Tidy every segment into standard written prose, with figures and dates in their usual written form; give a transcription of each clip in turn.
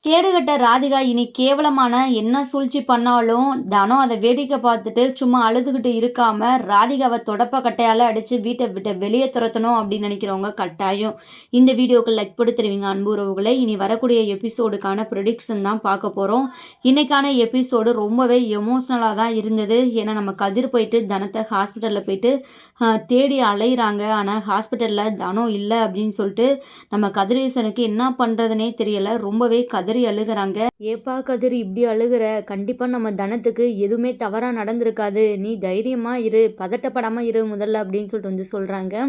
கேடுகட்ட ராதிகா இனி கேவலமான என்ன சூழ்ச்சி பண்ணாலும் தனம் அதை வேடிக்கை பார்த்துட்டு சும்மா அழுதுகிட்டு இருக்காம ராதிகாவை தொடப்ப கட்டையால் அடித்து வீட்டை விட்டு வெளியே துரத்தணும் அப்படின்னு நினைக்கிறவங்க கட்டாயம் இந்த வீடியோக்கு லைக் போட்டு தருவீங்க அன்பு உறவுகளை. இனி வரக்கூடிய எபிசோடுக்கான ப்ரெடிக்ஷன் தான் பார்க்க போகிறோம். இன்னைக்கான எபிசோடு ரொம்பவே எமோஷ்னலாக தான் இருந்தது. ஏன்னா நம்ம கதிர் போயிட்டு தனத்தை ஹாஸ்பிட்டலில் போயிட்டு தேடி அலையிறாங்க. ஆனால் ஹாஸ்பிட்டலில் தனம் இல்லை அப்படின்னு சொல்லிட்டு நம்ம கதிரேசனுக்கு என்ன பண்ணுறதுனே தெரியலை. ரொம்பவே கதிர் அழுகிறாங்க. ஏப்பா கதிர் இப்படி அழுகிற, கண்டிப்பா நம்ம தனத்துக்கு எதுவுமே தவறா நடந்திருக்காது, நீ தைரியமா இரு, பதட்டப்படாம இரு முதல்ல அப்படின்னு சொல்லிட்டு வந்து சொல்றாங்க.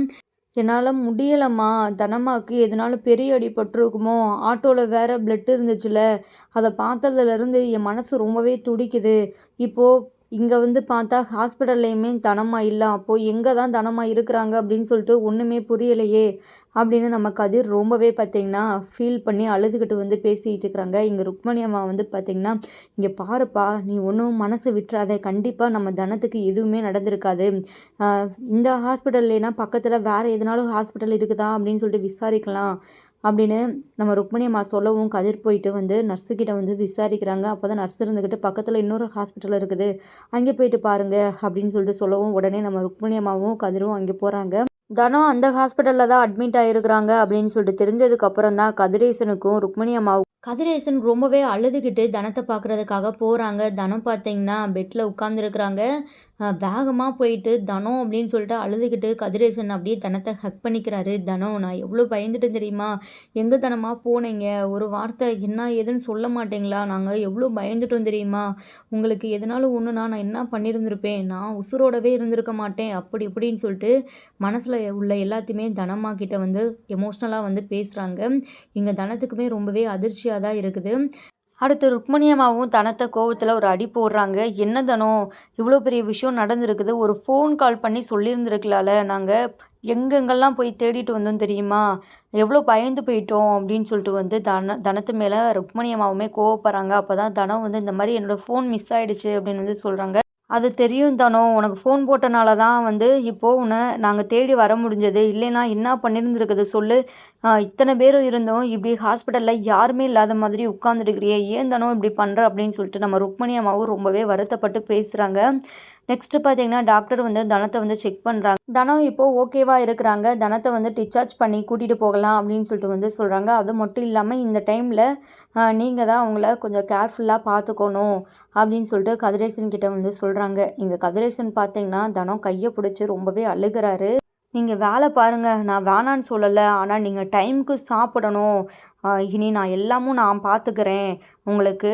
என்னால் முடியலம்மா, தனமாக்கு எதனாலும் பெரிய அடிபட்டிருக்குமோ, ஆட்டோவில் வேற பிளட் இருந்துச்சுல, அதை பார்த்ததுலேருந்து என் மனசு ரொம்பவே துடிக்குது. இப்போது இங்கே வந்து பார்த்தா ஹாஸ்பிட்டல்லையுமே தனமா இல்லை, அப்போது எங்கே தான் தனமா இருக்கிறாங்க அப்படின்னு சொல்லிட்டு ஒன்றுமே புரியலையே அப்படின்னு நம்ம கதிர் ரொம்பவே பார்த்திங்கன்னா ஃபீல் பண்ணி அழுதுகிட்டு வந்து பேசிகிட்டு இருக்கிறாங்க. இங்கே ருக்மணி அம்மா வந்து பார்த்திங்கன்னா, இங்கே பாருப்பா, நீ ஒன்றும் மனசு விட்டுறாத, கண்டிப்பாக நம்ம தனத்துக்கு எதுவுமே நடந்திருக்காது. இந்த ஹாஸ்பிட்டல்லைனா பக்கத்தில் வேறு எதுனாலும் ஹாஸ்பிட்டல் இருக்குதா அப்படின்னு சொல்லிட்டு விசாரிக்கலாம் அப்படின்னு நம்ம ருக்மணி அம்மா சொல்லவும் கதிர் போயிட்டு வந்து நர்ஸுக்கிட்ட வந்து விசாரிக்கிறாங்க. அப்போ தான் நர்ஸ் இருந்துக்கிட்டு பக்கத்தில் இன்னொரு ஹாஸ்பிட்டல் இருக்குது, அங்கே போயிட்டு பாருங்க அப்படின்னு சொல்லிட்டு சொல்லவும் உடனே நம்ம ருக்மணி அம்மாவும் கதிரும் அங்கே போகிறாங்க. தனம் அந்த ஹாஸ்பிட்டலில் தான் அட்மிட் ஆகிருக்கிறாங்க அப்படின்னு சொல்லிட்டு தெரிஞ்சதுக்கு அப்புறம் தான் கதிரேசனுக்கும் ருக்மணி அம்மாவும் கதிரேசன் ரொம்பவே அழுதுகிட்டு தனத்தை பார்க்குறதுக்காக போகிறாங்க. தனம் பார்த்தீங்கன்னா பெட்டில் உட்காந்துருக்குறாங்க. வேகமாக போயிட்டு தனம் அப்படின்னு சொல்லிட்டு அழுதுகிட்டு கதிரேசன் அப்படியே தனத்தை ஹக் பண்ணிக்கிறாரு. தனம், நான் எவ்வளோ பயந்துட்டு தெரியுமா, எங்கே தனமாக போனீங்க, ஒரு வார்த்தை என்ன ஏதுன்னு சொல்ல மாட்டீங்களா, நாங்கள் எவ்வளோ பயந்துட்டோம் தெரியுமா, உங்களுக்கு எதனாலும் ஒன்றுனா நான் என்ன பண்ணியிருந்திருப்பேன், நான் உசுரோடவே இருந்திருக்க மாட்டேன் அப்படி இப்படின்னு சொல்லிட்டு மனசில் உள்ள எல்லாத்தையுமே தனம்மா கிட்ட வந்து எமோஷ்னலாக வந்து பேசுகிறாங்க. இங்கே தனத்துக்குமே ரொம்பவே அதிர்ச்சியாக தான் இருக்குது. அடுத்து ருக்மணி அம்மாவும் தனத்தை கோவத்தில் ஒரு அடி போடுறாங்க. என்ன தனம், இவ்வளோ பெரிய விஷயம் நடந்திருக்குது, ஒரு ஃபோன் கால் பண்ணி சொல்லியிருந்துருக்கலாம்ல, நாங்கள் எங்கெங்கெல்லாம் போய் தேடிட்டு வந்தோம் தெரியுமா, எவ்வளோ பயந்து போயிட்டோம் அப்படின்னு சொல்லிட்டு வந்து தனத்து மேலே ருக்மணி அம்மாவுமே கோவப்படுறாங்க. அப்போ தான் தனம் வந்து இந்த மாதிரி என்னோடய ஃபோன் மிஸ் ஆகிடுச்சு அப்படின்னு வந்து சொல்கிறாங்க. அது தெரியும் தனம், உனக்கு ஃபோன் போட்டனால தான் வந்து இப்போது உன்னை நாங்கள் தேடி வர முடிஞ்சது, இல்லைன்னா என்ன பண்ணியிருந்துருக்குது சொல்லு, இத்தனை பேரும் இருந்தோம், இப்படி ஹாஸ்பிட்டலில் யாருமே இல்லாத மாதிரி உட்காந்துருக்கிறியே, ஏன் தனம் இப்படி பண்ணுற அப்படின்னு சொல்லிட்டு நம்ம ருக்மணி அம்மாவும் ரொம்பவே வருத்தப்பட்டு பேசுகிறாங்க. நெக்ஸ்ட்டு பார்த்தீங்கன்னா டாக்டர் வந்து தனத்தை வந்து செக் பண்ணுறாங்க. தனம் இப்போது ஓகேவாக இருக்கிறாங்க. தனத்தை வந்து டிஸ்சார்ஜ் பண்ணி கூட்டிகிட்டு போகலாம் அப்படின்னு சொல்லிட்டு வந்து சொல்கிறாங்க. அது மட்டும் இல்லாமல் இந்த டைமில் நீங்கள் தான் அவங்கள கொஞ்சம் கேர்ஃபுல்லாக பார்த்துக்கணும் அப்படின்னு சொல்லிட்டு கதிரேசன் கிட்ட வந்து சொல்கிறாங்க. இங்கே கதிரேசன் பார்த்தீங்கன்னா தனம் கையை பிடிச்சி ரொம்பவே அழுகிறாரு. நீங்கள் வேலை பாருங்கள், நான் வேணான்னு சொல்லலை, ஆனால் நீங்கள் டைமுக்கு சாப்பிடணும், இனி நான் எல்லாமும் நான் பார்த்துக்கிறேன், உங்களுக்கு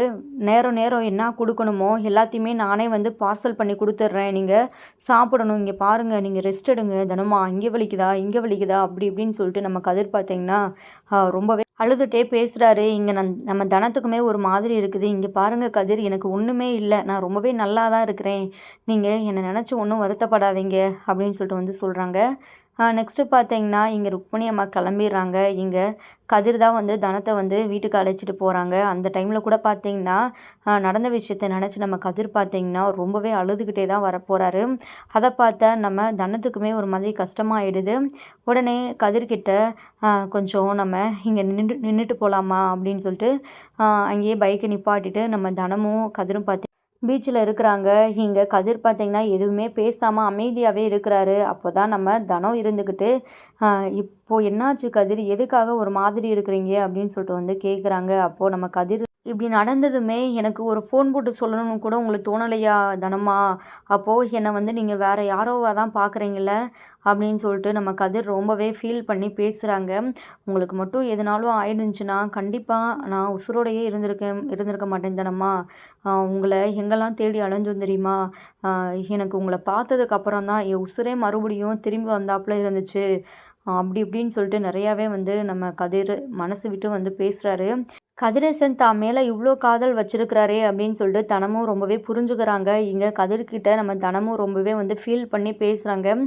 நேரம் நேரம் என்ன கொடுக்கணுமோ எல்லாத்தையுமே நானே வந்து பார்சல் பண்ணி கொடுத்துட்றேன், நீங்கள் சாப்பிடணும், இங்கே பாருங்கள், நீங்கள் ரெஸ்ட் எடுங்க, தினமா இங்கே வலிக்குதா இங்கே வலிக்குதா அப்படி இப்படின்னு சொல்லிட்டு நம்ம கதிர் பார்த்தீங்கன்னா ரொம்பவே அழுதுகிட்டே பேசுகிறாரு. இங்கே நம்ம தனத்துக்குமே ஒரு மாதிரி இருக்குது. இங்கே பாருங்கள் கதிர், எனக்கு ஒன்றுமே இல்லை, நான் ரொம்பவே நல்லா தான் இருக்கிறேன், நீங்கள் என்னை நினச்சி ஒன்றும் வருத்தப்படாதீங்க அப்படின்னு சொல்லிட்டு வந்து சொல்கிறாங்க. நெக்ஸ்ட்டு பார்த்தீங்கன்னா இங்கே ருக்மணி அம்மா கிளம்பிடுறாங்க. இங்கே கதிர் தான் வந்து தனத்தை வந்து வீட்டுக்கு அழைச்சிட்டு போகிறாங்க. அந்த டைமில் கூட பார்த்தீங்கன்னா நடந்த விஷயத்தை நினச்சி நம்ம கதிர் பார்த்தீங்கன்னா ரொம்பவே அழுதுகிட்டே தான் வரப்போகிறாரு. அதை பார்த்தா நம்ம தனத்துக்குமே ஒரு மாதிரி கஷ்டமாயிடுது. உடனே கதிர்கிட்ட கொஞ்சம் நம்ம இங்கே நின்றுட்டு போகலாமா அப்படின்னு சொல்லிட்டு அங்கேயே பைக்கை நிப்பாட்டிட்டு நம்ம தனமும் கதிரும் பார்த்து பீச்சில் இருக்கிறாங்க. இங்கே கதிர் பார்த்திங்கன்னா எதுவுமே பேசாமல் அமைதியாகவே இருக்கிறாரு. அப்போ தான் நம்ம தனம் இருந்துக்கிட்டு இப்போது என்னாச்சு கதிர், எதுக்காக ஒரு மாதிரி இருக்கிறீங்க அப்படின்னு சொல்லிட்டு வந்து கேட்குறாங்க. அப்போது நம்ம கதிர், இப்படி நடந்ததுமே எனக்கு ஒரு ஃபோன் போட்டு சொல்லணும்னு கூட உங்களுக்கு தோணலையா தனமா, அப்போது என்னை வந்து நீங்கள் வேறு யாரோவாக தான் பார்க்குறீங்கள அப்படின்னு சொல்லிட்டு நம்ம கதிர் ரொம்பவே ஃபீல் பண்ணி பேசுகிறாங்க. உங்களுக்கு மட்டும் எதுனாலும் ஆயிடுச்சுன்னா கண்டிப்பாக நான் உசுரோடையே இருந்திருக்க மாட்டேன் தனமா, உங்களை எங்கெல்லாம் தேடி அலைஞ்சோம் தெரியுமா, எனக்கு உங்களை பார்த்ததுக்கப்புறம் தான் என் உசுரே மறுபடியும் திரும்பி வந்தாப்புல இருந்துச்சு அப்படி இப்படின்னு சொல்லிட்டு நிறையாவே வந்து நம்ம கதிர் மனசு விட்டு வந்து பேசுகிறாரு. கதிரேசன் தான் மேலே இவ்வளோ காதல் வச்சிருக்கிறாரே அப்படின்னு சொல்லிட்டு தனமும் ரொம்பவே புரிஞ்சுக்கிறாங்க. இங்கே கதிர்கிட்ட நம்ம தனமும் ரொம்பவே வந்து ஃபீல் பண்ணி பேசுகிறாங்க.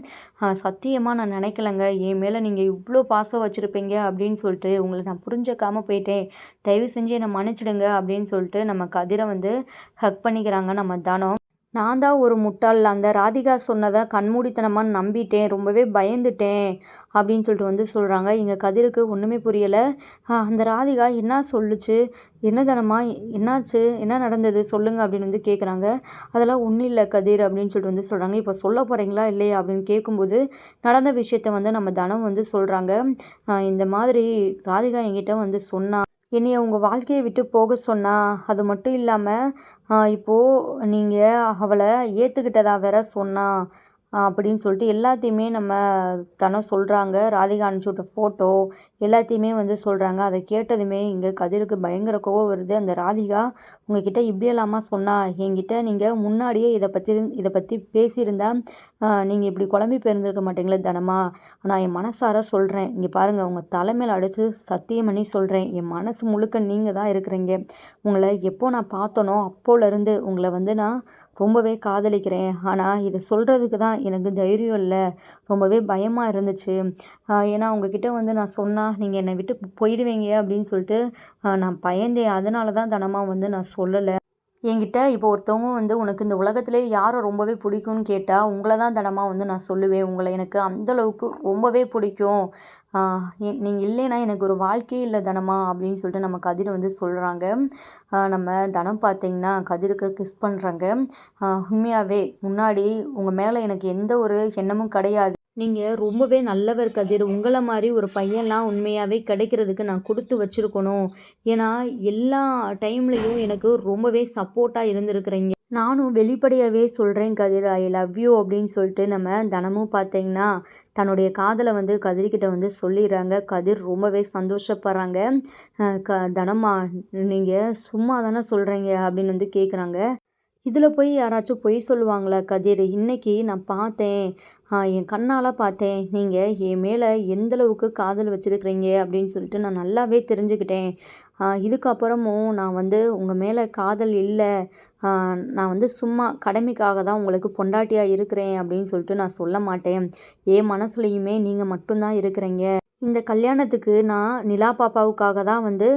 சத்தியமாக நான் நினைக்கலங்க, என் மேலே நீங்கள் இவ்வளோ பாசம் வச்சுருப்பீங்க அப்படின்னு சொல்லிட்டு, உங்களை நான் புரிஞ்சுக்காமல் போயிட்டேன், தயவு செஞ்சு என்னை மன்னிச்சிடுங்க அப்படின்னு சொல்லிட்டு நம்ம கதிரை வந்து ஹக் பண்ணிக்கிறாங்க நம்ம தனம். நான் தான் ஒரு முட்டாள். அந்த ராதிகா சொன்னத கண்மூடித்தனமா நம்பிட்டேன். ரொம்பவே பயந்துட்டேன்." அப்படின்னு சொல்லிட்டு வந்து சொல்றாங்க. இங்க கதிருக்கு ஒண்ணுமே புரியல. அந்த ராதிகா என்ன சொல்லுச்சு? "என்ன தனமா? என்னாச்சு? என்ன நடந்தது? சொல்லுங்க." அப்படின்னு வந்து கேட்குறாங்க. "அதெல்லாம் ஒண்ணும் இல்ல கதிர்." அப்படின்னு சொல்லிட்டு வந்து சொல்றாங்க. "இப்போ சொல்ல போறீங்களா? இல்லையா?" அப்படின்னு கேட்கும்போது, நடந்த விஷயத்த வந்து நம்ம தனம் வந்து சொல்றாங்க. இந்த மாதிரி ராதிகா என்கிட்ட வந்து சொன்னா. என்னைய உங்க வாழ்க்கைய விட்டு போக சொன்னா. அது மட்டும் இல்லாம, இப்போ நீங்க அவள ஏத்துக்கிட்டதா வேற சொன்னா. அப்படின்னு சொல்லிட்டு எல்லாத்தையுமே நம்ம தனம் சொல்றாங்க. ராதிகா அனுப்பிச்சுட்ட ஃபோட்டோ எல்லாத்தையுமே வந்து சொல்றாங்க. அத கேட்டதுமே இங்க கதிருக்கு பயங்கர கோவம் வருது. அந்த ராதிகா உங்ககிட்ட இப்படியெல்லாமா சொன்னா? என்கிட்ட நீங்க முன்னாடியே இத பத்தி பேசியிருந்தா, நீங்க இப்படி குழம்பி போயிருந்திருக்க மாட்டீங்களே தனமா. நான் என் மனசார சொல்றேன். இங்க பாருங்க உங்க தலை மேல அடிச்சு சத்தியம் பண்ணி சொல்றேன். என் மனசு முழுக்க நீங்க தான் இருக்கிறீங்க. உங்கள எப்போ நான் பார்த்தனோ அப்போலருந்து உங்கள வந்து நான் ரொம்பவே காதலிக்கிறேன். ஆனா இத சொல்றதுக்கு தான் எனக்கு தைரியம் இல்ல. ரொம்பவே பயமா இருந்துச்சு. ஏன்னா உங்ககிட்ட வந்து நான் சொன்னா நீங்க என்னை விட்டு போயிடுவீங்க அப்படின்னு சொல்லிட்டு நான் பயந்தேன். அதனால தான் தனமா வந்து நான் சொல்லல. என்கிட்ட இப்போ ஒருத்தவங்க வந்து உனக்கு இந்த உலகத்திலே யாரை ரொம்பவே பிடிக்கும்னு கேட்டா, உங்கள தான் தனமா வந்து நான் சொல்லுவேன். உங்கள எனக்கு அந்த அளவுக்கு ரொம்பவே பிடிக்கும். ஆ நீங்க இல்லைன்னா எனக்கு ஒரு வாழ்க்கையே இல்ல தனமா அப்படின்னு சொல்லிட்டு நம்ம கதிர் வந்து சொல்றாங்க. நம்ம தனம் பார்த்தீங்கன்னா கதிருக்கு கிஸ் பண்றாங்க. உண்மையாவே முன்னாடி உங்க மேல எனக்கு எந்த ஒரு எண்ணமும் கிடையாது. நீங்க ரொம்பவே நல்லவர் கதிர். உங்கள மாரி ஒரு பையன்லாம் உண்மையாவே கிடைக்கிறதுக்கு நான் குடுத்து வச்சிருக்கணும். ஏன்னா, எல்லா டைம்லயும் எனக்கு ரொம்பவே சப்போர்ட்டா இருந்திருக்கிறீங்க. நானும் வெளிப்படையாவே சொல்றேன் கதிர், ஐ லவ் யூ அப்படின்னு சொல்லிட்டு நம்ம தினமும் பார்த்தீங்கன்னா, தன்னுடைய காதல வந்து கதிர்கிட்ட வந்து சொல்லிர்றாங்க. கதிர் ரொம்பவே சந்தோஷப்படுறாங்க. "தனமா நீங்க சும்மா தானே சொல்றீங்க?" அப்படின்னு வந்து கேட்குறாங்க. இதில் போய் யாராச்சும் பொய் சொல்லுவாங்களா கதிர்? இன்னைக்கு நான் பார்த்தேன். என் கண்ணால பார்த்தேன். நீங்கள் என் மேலே எந்த அளவுக்கு காதல் வச்சிருக்கிறீங்க அப்படின்னு சொல்லிட்டு நான் நல்லாவே தெரிஞ்சுக்கிட்டேன். இதுக்கப்புறமும் நான் வந்து உங்கள் மேலே காதல் இல்லை. நான் வந்து சும்மா கடமைக்காக தான் உங்களுக்கு பொண்டாட்டியாக இருக்கிறேன் அப்படின்னு சொல்லிட்டு நான் சொல்ல மாட்டேன். என் மனசுலையுமே நீங்கள் மட்டும்தான் இருக்கிறீங்க. இந்த கல்யாணத்துக்கு நான் நிலா பாப்பாவுக்காக தான் வந்து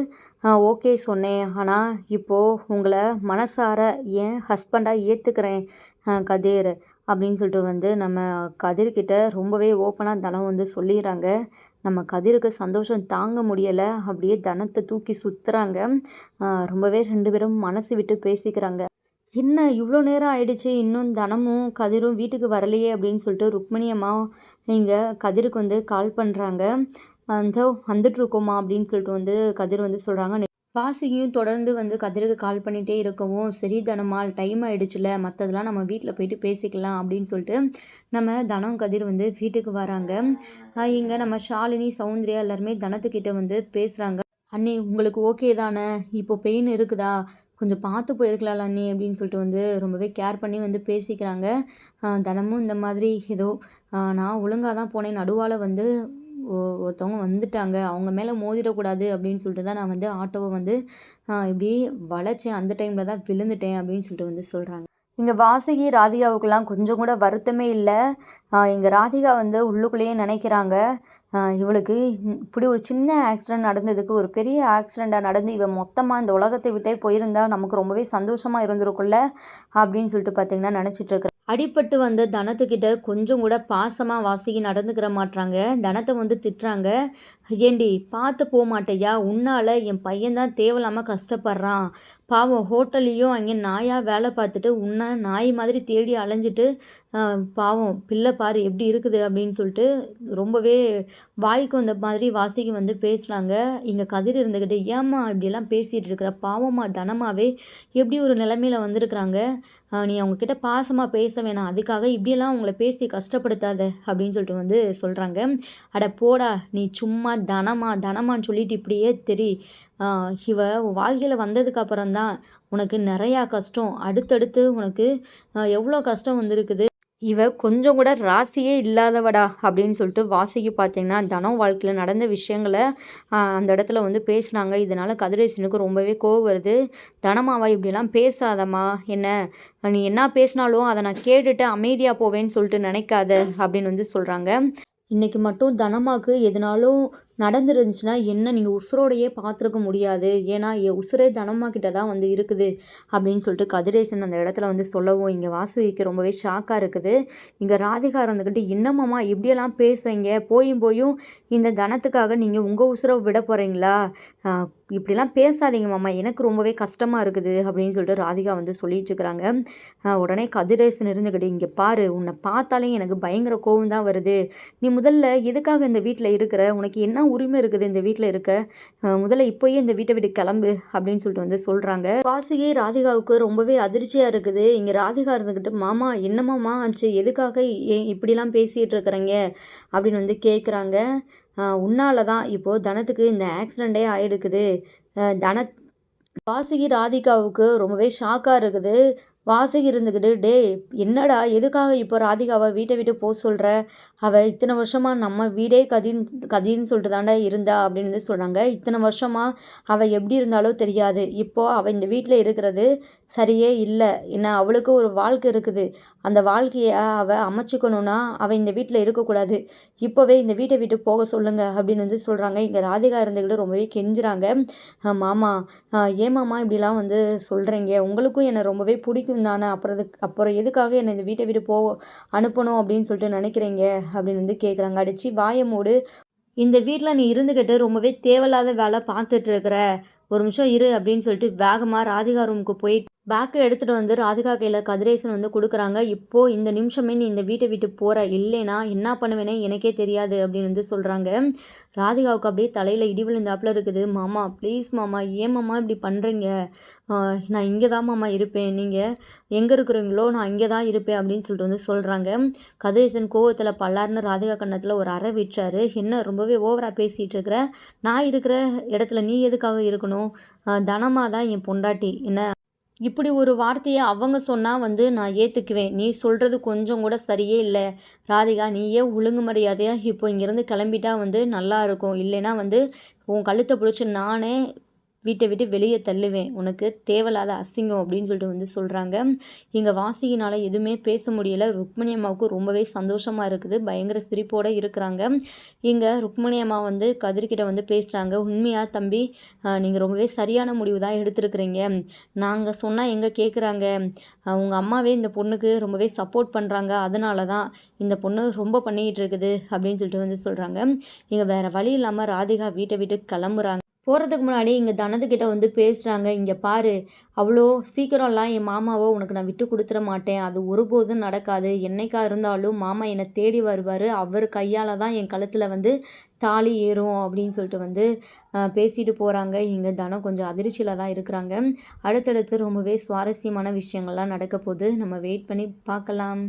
ஓகே சொன்னேன். ஆனால் இப்போது உங்களை மனசார என் ஹஸ்பண்டாக ஏற்றுக்கிறேன் கதிர் அப்படின்னு சொல்லிட்டு வந்து நம்ம கதிர்கிட்ட ரொம்பவே ஓப்பனாக தனம் வந்து சொல்லிடுறாங்க. நம்ம கதிருக்கு சந்தோஷம் தாங்க முடியலை. அப்படியே தனத்தை தூக்கி சுற்றுறாங்க. ரொம்பவே 2 பேரும் மனசு விட்டு பேசிக்கிறாங்க. என்ன இவ்வளோ நேரம் ஆயிடுச்சு, இன்னும் தனமும் கதிரும் வீட்டுக்கு வரலையே அப்படின்னு சொல்லிட்டு ருக்மிணி அம்மா இங்க கதிருக்கு வந்து கால் பண்ணுறாங்க. "இதோ வந்துட்டுருக்கோம்மா" அப்படின்னு சொல்லிட்டு வந்து கதிர் வந்து சொல்கிறாங்க. வாசியும் தொடர்ந்து வந்து கதிருக்கு கால் பண்ணிகிட்டே இருக்கவும், "சரி தனமால் டைம் ஆயிடுச்சுல, மற்றதெல்லாம் நம்ம வீட்டில் போயிட்டு பேசிக்கலாம்" அப்படின்னு சொல்லிட்டு நம்ம தனம் கதிர் வந்து வீட்டுக்கு வராங்க. இங்கே நம்ம ஷாலினி சௌந்தர்யா எல்லாருமே தனத்துக்கிட்ட வந்து பேசுகிறாங்க. "அண்ணி உங்களுக்கு ஓகே தானே? இப்போ பெயின் இருக்குதா? கொஞ்சம் பார்த்து போயிருக்கலாம்ல அண்ணி" அப்படின்னு சொல்லிட்டு வந்து ரொம்பவே கேர் பண்ணி வந்து பேசிக்கிறாங்க. தினமும் இந்த மாதிரி ஏதோ நான் ஒழுங்காக தான் போனேன். நடுவால் வந்து ஒருத்தவங்க வந்துட்டாங்க. அவங்க மேலே மோதிடக்கூடாது அப்படின்னு சொல்லிட்டு தான் நான் வந்து ஆட்டோவை வந்து இப்படி வளைச்சேன். அந்த டைமில் தான் விழுந்துட்டேன் அப்படின்னு சொல்லிட்டு வந்து சொல்கிறாங்க. இங்கே வாசுகி ராதிகாவுக்கெல்லாம் கொஞ்சம் கூட வருத்தமே இல்லை. இங்கே ராதிகா வந்து உள்ளுக்குள்ளேயே நினைக்கிறாங்க, இவளுக்கு இப்படி ஒரு சின்ன ஆக்சிடெண்ட் நடந்ததுக்கு ஒரு பெரிய ஆக்சிடெண்ட்டாக நடந்து இவன் மொத்தமாக இந்த உலகத்தை விட்டே போயிருந்தா நமக்கு ரொம்பவே சந்தோஷமாக இருந்திருக்கும்ல அப்படின்னு சொல்லிட்டு பார்த்தீங்கன்னா நினச்சிட்டு இருக்கிறேன். அடிபட்டு வந்த தனத்துக்கிட்ட கொஞ்சம் கூட பாசமாக வாசுகி நடந்துக்கிற மாட்றாங்க. தனத்தை வந்து திட்டுறாங்க. "ஏண்டி பார்த்து போக மாட்டேயா? உன்னால் என் பையன்தான் தேவையில்லாமல் கஷ்டப்படுறான். பாவம் ஹோட்டல்லையும் அங்கே நாயாக வேலை பார்த்துட்டு உன்னை நாய் மாதிரி தேடி அலைஞ்சிட்டு பாவம் பிள்ளை பாரு எப்படி இருக்குது" அப்படின்னு சொல்லிட்டு ரொம்பவே வாய்க்கு வந்த மாதிரி வாசிக்கு வந்து பேசுகிறாங்க. இங்கே கதிர் இருந்துக்கிட்டு, "ஏம்மா இப்படியெல்லாம் பேசிகிட்டு இருக்கிற? பாவமா தனமாவே எப்படி ஒரு நிலைமையில வந்திருக்கிறாங்க. நீ அவங்கக்கிட்ட பாசமாக பேச வேணாம். அதுக்காக இப்படியெல்லாம் அவங்கள பேசி கஷ்டப்படுத்தாத" அப்படின்னு சொல்லிட்டு வந்து சொல்கிறாங்க. "அட போடா நீ சும்மா தனமா தனமான்னு சொல்லிட்டு இப்படியே தெரி. இவ வாழ்க்கையில் வந்ததுக்கு அப்புறம் தான் உனக்கு நிறையா கஷ்டம். அடுத்தடுத்து உனக்கு எவ்வளோ கஷ்டம் வந்திருக்குது. இவ கொஞ்சம் கூட ராசியே இல்லாதவடா" அப்படின்னு சொல்லிட்டு வாசிக்கு பார்த்தீங்கன்னா தனம் வாழ்க்கையில் நடந்த விஷயங்களை அந்த இடத்துல வந்து பேசினாங்க. இதனால கதிரேசனுக்கு ரொம்பவே கோவம் வருது. "தனமாவா இப்படிலாம் பேசாதம்மா. என்ன நீ என்ன பேசினாலும் அதை நான் கேட்டுட்டு அமைதியாக போவேன்னு சொல்லிட்டு நினைக்காத" அப்படின்னு வந்து சொல்கிறாங்க. இன்றைக்கி மட்டும் தனமாக்கு எதுனாலும் நடந்துருந்துச்சுன்னா என்ன நீங்கள் உசுரோடையே பார்த்துருக்க முடியாது. ஏன்னா என் உசுரே தனம்மா கிட்ட தான் வந்து இருக்குது அப்படின்னு சொல்லிட்டு கதிரேசன் அந்த இடத்துல வந்து சொல்லவும் இங்கே வாசுகிக்கு ரொம்பவே ஷாக்காக இருக்குது. இங்கே ராதிகா இருந்துக்கிட்டு என்னம்மாம்மா இப்படியெல்லாம் பேசுகிறீங்க, போயும் இந்த தனத்துக்காக நீங்கள் உங்கள் உசுரை விட போகிறீங்களா, இப்படிலாம் பேசாதீங்க மாமா, எனக்கு ரொம்பவே கஷ்டமாக இருக்குது அப்படின்னு சொல்லிட்டு ராதிகா வந்து சொல்லிட்டு இருக்கிறாங்க. உடனே கதிரேசன் இருந்துக்கிட்டு இங்கே பாரு, உன்னை பார்த்தாலே எனக்கு பயங்கர கோவம் தான் வருது. நீ முதல்ல எதுக்காக இந்த வீட்டில் இருக்கிற, உனக்கு என்ன உரிமை இருக்குது இந்த வீட்டில் இருக்க, முதல்ல இப்போயே இந்த வீட்டை விட்டு கிளம்பு அப்படின்னு சொல்லிட்டு வந்து சொல்கிறாங்க. வாசுகி ராதிகாவுக்கு ரொம்பவே அதிர்ச்சியாக இருக்குது. இங்கே ராதிகா இருந்துக்கிட்டு மாமா என்னமாம்மா ஆச்சு, எதுக்காக இப்படிலாம் பேசிகிட்டு இருக்கிறீங்க அப்படின்னு வந்து கேட்குறாங்க. உன்னால தான் இப்போது தனத்துக்கு இந்த ஆக்சிடெண்ட்டே ஆகிடுக்குது. தன வாசுகி ராதிகாவுக்கு ரொம்பவே ஷாக்காக இருக்குது. வாசுகி இருந்துக்கிட்டு டேய் என்னடா எதுக்காக இப்போ ராதிகாவை வீட்டை விட்டு போக சொல்கிற, அவள் இத்தனை வருஷமாக நம்ம வீடே கதின்னு சொல்லிட்டு தாண்டா இருந்தா அப்படின்னு வந்து சொல்கிறாங்க. இத்தனை வருஷமாக அவள் எப்படி இருந்தாலோ தெரியாது, இப்போது அவள் இந்த வீட்டில் இருக்கிறது சரியே இல்லை. ஏன்னா அவளுக்கு ஒரு வாழ்க்கை இருக்குது, அந்த வாழ்க்கையை அவள் அமைச்சிக்கணும்னா அவள் இந்த வீட்டில் இருக்கக்கூடாது. இப்போவே இந்த வீட்டை விட்டு போக சொல்லுங்க அப்படின்னு வந்து சொல்கிறாங்க. இங்கே ராதிகா இருந்துக்கிட்டு ரொம்பவே கெஞ்சுறாங்க. மாமா ஏமாம்மா இப்படிலாம் வந்து சொல்கிறீங்க, உங்களுக்கும் என்னை ரொம்பவே பிடிக்கும் தானே, அப்புறம் எதுக்காக என்னை இந்த வீட்டை விட்டு அனுப்பணும் அப்படின்னு சொல்லிட்டு நினைக்கிறீங்க அப்படின்னு வந்து கேட்குறாங்க. அடிச்சு வாயை மூடு, இந்த வீட்டில் நீ இருந்துக்கிட்டு ரொம்பவே தேவையில்லாத வேலை பார்த்துட்டு இருக்கிற, ஒரு நிமிஷம் இரு அப்படின்னு சொல்லிட்டு வேகமாக ராதிகா ரூமுக்கு போய் பேக்கை எடுத்துகிட்டு வந்து ராதிகா கையில் கதிரேசன் வந்து கொடுக்குறாங்க. இப்போது இந்த நிமிஷமே நீ இந்த வீட்டை விட்டு போகிற, இல்லைனா என்ன பண்ணுவேனே எனக்கே தெரியாது அப்படின்னு வந்து சொல்கிறாங்க. ராதிகாவுக்கு அப்படியே தலையில் இடி விழுந்தாப்புல இருக்குது. மாமா ப்ளீஸ் மாமா, ஏன் மாமா இப்படி பண்ணுறீங்க, நான் இங்கே தான் மாமா இருப்பேன், நீங்கள் எங்கே இருக்கிறீங்களோ நான் இங்கே தான் இருப்பேன் அப்படின்னு சொல்லிட்டு வந்து சொல்கிறாங்க. கதிரேசன் கோவத்தில் பல்லாருன்னு ராதிகா கன்னத்தில் ஒரு அறை விட்டுறாரு. என்ன ரொம்பவே ஓவராக பேசிகிட்டு இருக்கிற, நான் இருக்கிற இடத்துல நீ எதுக்காக இருக்கணும், தனமாக தான் என் பொண்டாட்டி, என்ன இப்படி ஒரு வார்த்தையை அவங்க சொன்னால் வந்து நான் ஏற்றுக்குவேன். நீ சொல்கிறது கொஞ்சம் கூட சரியே இல்லை ராதிகா, நீயே ஒழுங்கு மரியாதையாக இப்போ இங்கேருந்து கிளம்பிட்டா வந்து நல்லா இருக்கும். இல்லைன்னா வந்து உன் கழுத்தை பிடிச்சி நானே வீட்டை விட்டு வெளியே தள்ளுவேன், உனக்கு தேவையில்லாத அசிங்கம் அப்படின்னு சொல்லிட்டு வந்து சொல்கிறாங்க. இங்கே வாசியினால் எதுவுமே பேச முடியலை. ருக்மணி அம்மாவுக்கு ரொம்பவே சந்தோஷமாக இருக்குது, பயங்கர சிரிப்போடு இருக்கிறாங்க. இங்கே ருக்மணி அம்மா வந்து கதிர்கிட்ட வந்து பேசுகிறாங்க. உண்மையாக தம்பி, நீங்கள் ரொம்பவே சரியான முடிவு தான் எடுத்துருக்குறீங்க. நாங்கள் சொன்னால் எங்கே கேட்குறாங்க, உங்கள் அம்மாவே இந்த பொண்ணுக்கு ரொம்பவே சப்போர்ட் பண்ணுறாங்க, அதனால தான் இந்த பொண்ணு ரொம்ப பண்ணிக்கிட்டு இருக்குது அப்படின்னு சொல்லிட்டு வந்து சொல்கிறாங்க. இங்கே வேறு வழி இல்லாமல் ராதிகா வீட்டை விட்டு கிளம்புறாங்க. போகிறதுக்கு முன்னாடி இங்கே தனத்துக்கிட்ட வந்து பேசுகிறாங்க. இங்கே பாரு, அவ்வளோ சீக்கிரம்லாம் என் மாமாவை உனக்கு நான் விட்டு கொடுத்துட மாட்டேன், அது ஒருபோதும் நடக்காது. என்னைக்கா இருந்தாலும் மாமா என்னை தேடி வருவார், அவர் கையால் தான் என் கழுத்தில் வந்து தாலி ஏறும் அப்படின்னு சொல்லிட்டு வந்து பேசிட்டு போகிறாங்க. இங்கே தனம் கொஞ்சம் அதிர்ச்சியில் தான் இருக்கிறாங்க. அடுத்தடுத்து ரொம்பவே சுவாரஸ்யமான விஷயங்கள்லாம் நடக்க போகுது, நம்ம வெயிட் பண்ணி பார்க்கலாம்.